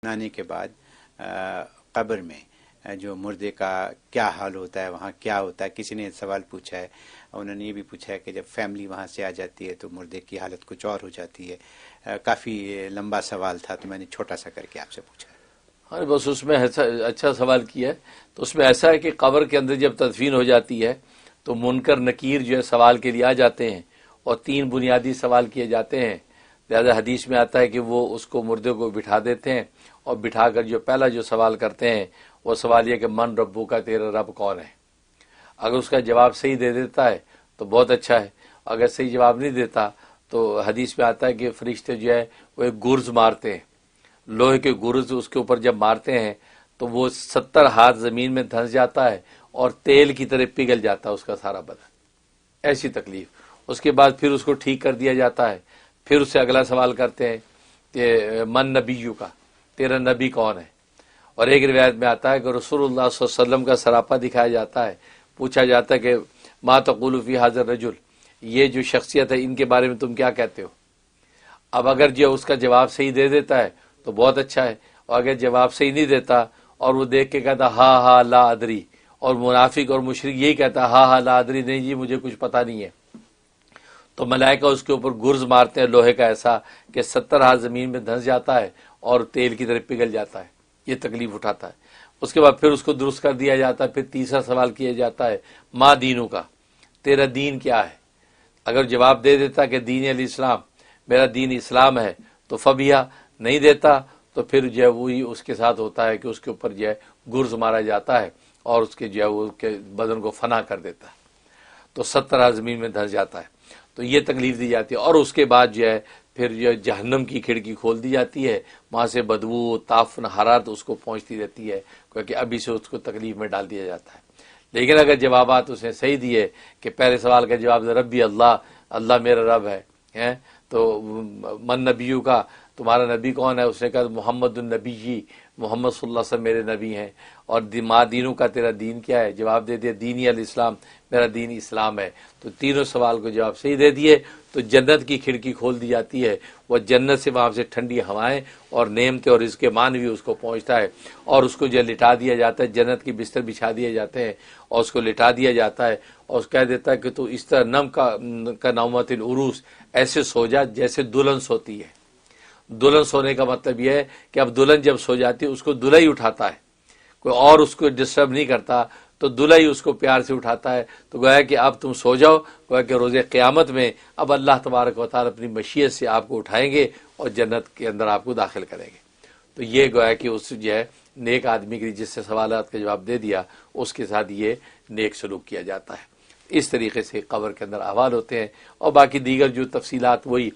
بنانے کے بعد قبر میں جو مردے کا کیا حال ہوتا ہے، وہاں کیا ہوتا ہے، کسی نے سوال پوچھا ہے، انہوں نے یہ بھی پوچھا ہے کہ جب فیملی وہاں سے آ جاتی ہے تو مردے کی حالت کچھ اور ہو جاتی ہے۔ کافی لمبا سوال تھا تو میں نے چھوٹا سا کر کے آپ سے پوچھا۔ ہاں بس اس میں اچھا سوال کیا ہے۔ تو اس میں ایسا ہے کہ قبر کے اندر جب تدفین ہو جاتی ہے تو منکر نکیر جو ہے سوال کے لیے آ جاتے ہیں اور 3 بنیادی سوال کیے جاتے ہیں۔ لہذا حدیث میں آتا ہے کہ وہ اس کو مردے کو بٹھا دیتے ہیں اور بٹھا کر جو پہلا جو سوال کرتے ہیں وہ سوال یہ کہ من ربو کا، تیرا رب کون ہے۔ اگر اس کا جواب صحیح دے دیتا ہے تو بہت اچھا ہے، اگر صحیح جواب نہیں دیتا تو حدیث میں آتا ہے کہ فرشتے جو ہے وہ ایک گرز مارتے ہیں، لوہے کے گرز اس کے اوپر جب مارتے ہیں تو وہ 70 ہاتھ زمین میں دھنس جاتا ہے اور تیل کی طرح پگھل جاتا ہے اس کا سارا بدن۔ ایسی تکلیف۔ اس کے بعد پھر اس کو ٹھیک کر دیا جاتا ہے، پھر اس سے اگلا سوال کرتے ہیں کہ من نبیو کا، تیرا نبی کون ہے۔ اور ایک روایت میں آتا ہے کہ رسول اللہ صلی اللہ علیہ وسلم کا سراپا دکھایا جاتا ہے، پوچھا جاتا ہے کہ ما تقول فی ھذا الرجل، یہ جو شخصیت ہے ان کے بارے میں تم کیا کہتے ہو۔ اب اگر جو اس کا جواب صحیح دے دیتا ہے تو بہت اچھا ہے، اور اگر جواب صحیح نہیں دیتا اور وہ دیکھ کے کہتا ہاں ہاں لا ادری، اور منافق اور مشرک یہی کہتا ہاں ہاں لا ادری، نہیں جی مجھے کچھ پتہ نہیں ہے، تو ملائکہ اس کے اوپر گرز مارتے ہیں لوہے کا ایسا کہ 70 ہاتھ زمین میں دھنس جاتا ہے اور تیل کی طرح پگھل جاتا ہے، یہ تکلیف اٹھاتا ہے۔ اس کے بعد پھر اس کو درست کر دیا جاتا ہے، پھر تیسرا سوال کیا جاتا ہے ما دینوں کا، تیرا دین کیا ہے۔ اگر جواب دے دیتا کہ دین الاسلام، میرا دین اسلام ہے، تو فبیہ، نہیں دیتا تو پھر جو ہے وہی اس کے ساتھ ہوتا ہے کہ اس کے اوپر جو ہے گرز مارا جاتا ہے اور اس کے جو ہے وہ کے بدن کو فنا کر دیتا ہے، تو 70 ہاتھ زمین میں دھنس جاتا ہے، تو یہ تکلیف دی جاتی ہے۔ اور اس کے بعد جو ہے پھر جو جہنم کی کھڑکی کھول دی جاتی ہے، وہاں سے بدبو تعفن حرارت اس کو پہنچتی رہتی ہے، کیونکہ ابھی سے اس کو تکلیف میں ڈال دیا جاتا ہے۔ لیکن اگر جوابات اس نے صحیح دیے کہ پہلے سوال کا جواب ربی اللہ، اللہ میرا رب ہے، تو من نبیو کا، تمہارا نبی کون ہے، اس نے کہا محمد النبی جی، محمد صلی اللہ علیہ وسلم میرے نبی ہیں، اور ما دینوں کا، تیرا دین کیا ہے، جواب دے دیا دینی الاسلام، میرا دین اسلام ہے، تو تینوں سوال کو جواب صحیح دے دیے تو جنت کی کھڑکی کھول دی جاتی ہے، وہ جنت سے وہاں سے ٹھنڈی ہوائیں اور نعمتیں اور رزق مانوی اس کو پہنچتا ہے، اور اس کو جو لٹا دیا جاتا ہے، جنت کی بستر بچھا دیے جاتے ہیں اور اس کو لٹا دیا جاتا ہے، اور اس کہہ دیتا ہے کہ تو اس طرح نم کا نومت العروس، ایسے سو جا جیسے دلہن سوتی ہے۔ دلہن سونے کا مطلب یہ ہے کہ اب دلہن جب سو جاتی ہے اس کو دلہا ہی اٹھاتا ہے، کوئی اور اس کو ڈسٹرب نہیں کرتا، تو دلہا ہی اس کو پیار سے اٹھاتا ہے، تو گویا کہ اب تم سو جاؤ، گویا کہ روز قیامت میں اب اللہ تبارک و تعالیٰ اپنی مشیت سے آپ کو اٹھائیں گے اور جنت کے اندر آپ کو داخل کریں گے۔ تو یہ گویا کہ اس جو ہے نیک آدمی کے جس سے سوالات کا جواب دے دیا اس کے ساتھ یہ نیک سلوک کیا جاتا ہے۔ اس طریقے سے قبر کے اندر احوال ہوتے ہیں، اور باقی دیگر جو تفصیلات وہی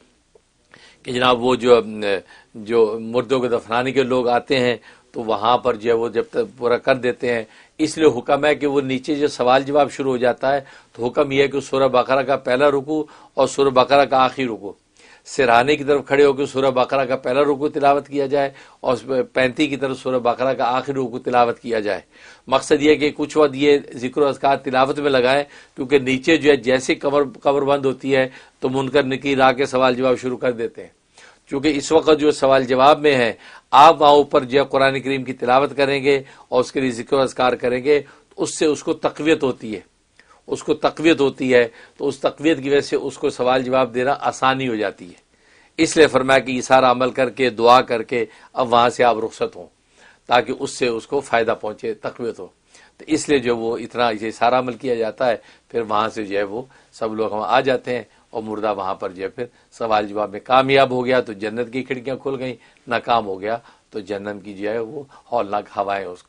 کہ جناب وہ جو مردوں کو دفنانے کے لوگ آتے ہیں تو وہاں پر جو ہے وہ جب تک پورا کر دیتے ہیں، اس لیے حکم ہے کہ وہ نیچے جو سوال جواب شروع ہو جاتا ہے تو حکم یہ ہے کہ سورہ بقرہ کا پہلا رکوع اور سورہ بقرہ کا آخری رکوع، سرہانے کی طرف کھڑے ہو کے سورہ بقرہ کا پہلا رکوع تلاوت کیا جائے اور 35 کی طرف سورہ بقرہ کا آخری رکوع تلاوت کیا جائے۔ مقصد یہ ہے کہ کچھ وقت یہ ذکر و اذکار تلاوت میں لگائیں، کیونکہ نیچے جو ہے جیسے قبر بند ہوتی ہے تو منکر نکیر آ کے سوال جواب شروع کر دیتے ہیں۔ چونکہ اس وقت جو سوال جواب میں ہے، آپ وہاں اوپر جو قرآن کریم کی تلاوت کریں گے اور اس کے لیے ذکر و اذکار کریں گے، اس سے اس کو تقویت ہوتی ہے، اس کو تقویت ہوتی ہے، تو اس تقویت کی وجہ سے اس کو سوال جواب دینا آسانی ہو جاتی ہے۔ اس لیے فرمایا کہ یہ سارا عمل کر کے دعا کر کے اب وہاں سے آپ رخصت ہوں، تاکہ اس سے اس کو فائدہ پہنچے، تقویت ہو۔ تو اس لیے جو وہ اتنا یہ سارا عمل کیا جاتا ہے، پھر وہاں سے جو ہے وہ سب لوگ وہاں آ جاتے ہیں اور مردہ وہاں پر جو ہے پھر سوال جواب میں کامیاب ہو گیا تو جنت کی کھڑکیاں کھل گئیں، ناکام ہو گیا تو جہنم کی جو ہے وہ ہولناک ہوائیں اس